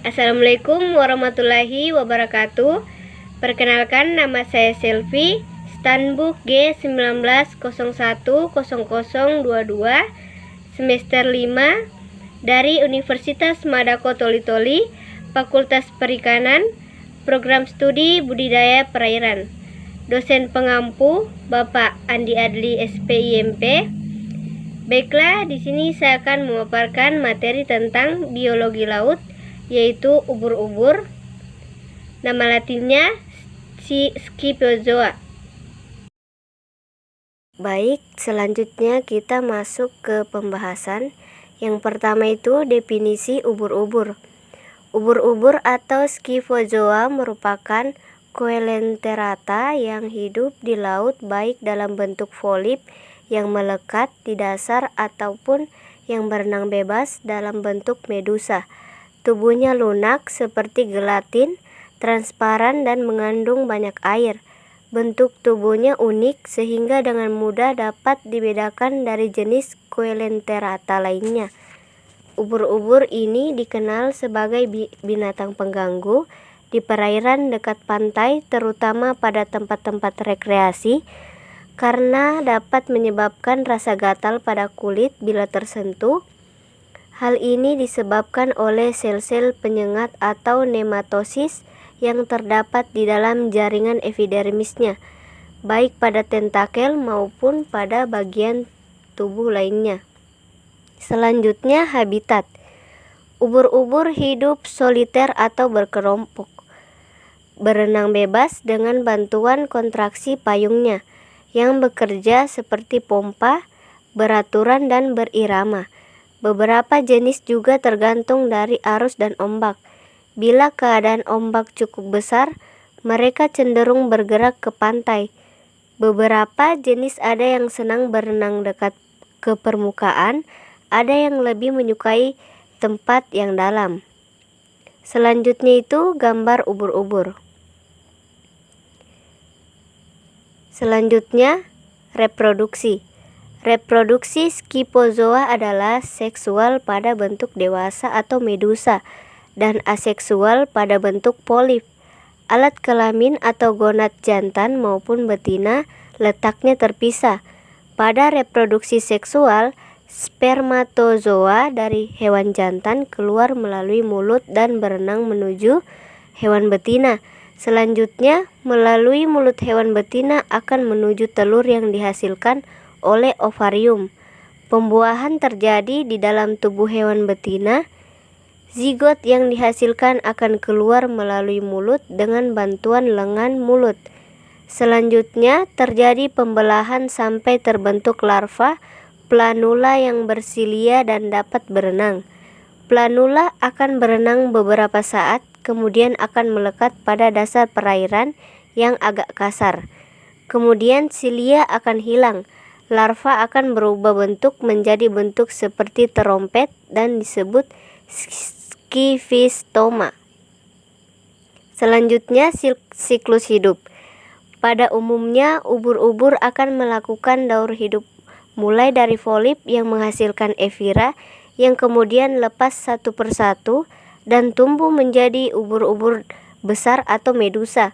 Assalamualaikum warahmatullahi wabarakatuh. Perkenalkan, nama saya Selvi, Stanbook G19010022, semester 5 dari Universitas Madako Toli-Toli, Fakultas Perikanan, Program Studi Budidaya Perairan. Dosen pengampu Bapak Andi Adli SPIMP. Baiklah, di sini saya akan memaparkan materi tentang biologi laut, yaitu ubur-ubur. Nama latinnya Scyphozoa. Baik, selanjutnya kita masuk ke pembahasan. Yang pertama itu definisi ubur-ubur. Ubur-ubur atau Scyphozoa merupakan coelenterata yang hidup di laut, baik dalam bentuk polip yang melekat di dasar ataupun yang berenang bebas dalam bentuk medusa. Tubuhnya lunak seperti gelatin, transparan dan mengandung banyak air. Bentuk tubuhnya unik sehingga dengan mudah dapat dibedakan dari jenis coelenterata lainnya. Ubur-ubur ini dikenal sebagai binatang pengganggu di perairan dekat pantai, terutama pada tempat-tempat rekreasi, karena dapat menyebabkan rasa gatal pada kulit bila tersentuh. Hal ini disebabkan oleh sel-sel penyengat atau nematosis yang terdapat di dalam jaringan epidermisnya, baik pada tentakel maupun pada bagian tubuh lainnya. Selanjutnya, habitat. Ubur-ubur hidup soliter atau berkelompok, berenang bebas dengan bantuan kontraksi payungnya yang bekerja seperti pompa, beraturan dan berirama. Beberapa jenis juga tergantung dari arus dan ombak. Bila keadaan ombak cukup besar, mereka cenderung bergerak ke pantai. Beberapa jenis ada yang senang berenang dekat ke permukaan, ada yang lebih menyukai tempat yang dalam. Selanjutnya itu gambar ubur-ubur. Selanjutnya, reproduksi. Reproduksi Scyphozoa adalah seksual pada bentuk dewasa atau medusa dan aseksual pada bentuk polip. Alat kelamin atau gonad jantan maupun betina letaknya terpisah. Pada reproduksi seksual, spermatozoa dari hewan jantan keluar melalui mulut dan berenang menuju hewan betina. Selanjutnya, melalui mulut hewan betina akan menuju telur yang dihasilkan oleh ovarium. Pembuahan terjadi di dalam tubuh hewan betina. Zigot yang dihasilkan akan keluar melalui mulut dengan bantuan lengan mulut. Selanjutnya terjadi pembelahan sampai terbentuk larva planula yang bersilia dan dapat berenang. Planula akan berenang beberapa saat, kemudian akan melekat pada dasar perairan yang agak kasar. Kemudian silia akan hilang. Larva akan berubah bentuk menjadi bentuk seperti terompet dan disebut Scyphistoma. Selanjutnya, siklus hidup. Pada umumnya, ubur-ubur akan melakukan daur hidup mulai dari polip yang menghasilkan evira yang kemudian lepas satu persatu dan tumbuh menjadi ubur-ubur besar atau medusa.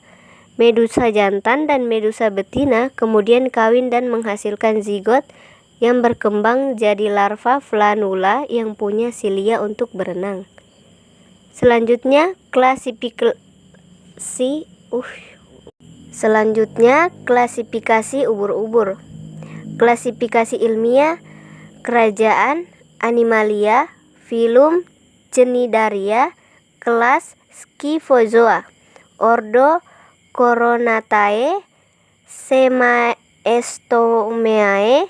Medusa jantan dan medusa betina kemudian kawin dan menghasilkan zigot yang berkembang jadi larva planula yang punya silia untuk berenang. Selanjutnya, klasifikasi ubur-ubur. Klasifikasi ilmiah: kerajaan Animalia, filum Cnidaria, kelas Scyphozoa, ordo Coronatae, Semastomeae,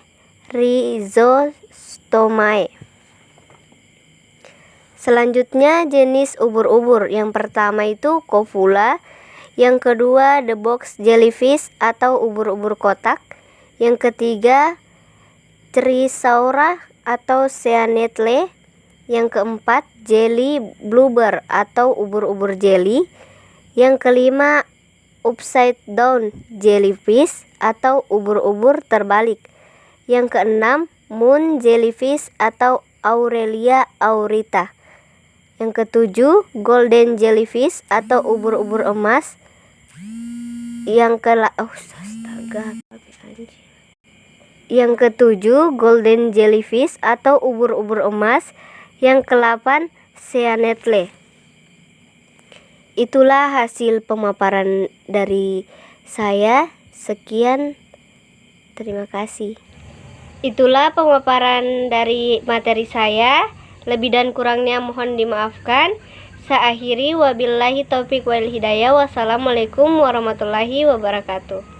Rhizostomae. Selanjutnya, jenis ubur-ubur. Yang pertama itu Copula, yang kedua the box jellyfish atau ubur-ubur kotak, yang ketiga Chrysaora atau Cyanetle, yang keempat jelly blubber atau ubur-ubur jelly, yang kelima upside down jellyfish atau ubur-ubur terbalik, yang keenam moon jellyfish atau Aurelia aurita. Yang ketujuh, golden jellyfish atau ubur-ubur emas. Yang ketujuh, golden jellyfish atau ubur-ubur emas. Yang ke-8, sea nettle. Itulah hasil pemaparan dari saya. Sekian, terima kasih. Itulah pemaparan dari materi saya. Lebih dan kurangnya mohon dimaafkan. Saya akhiri, wabillahi taufiq wal hidayah. Wassalamualaikum warahmatullahi wabarakatuh.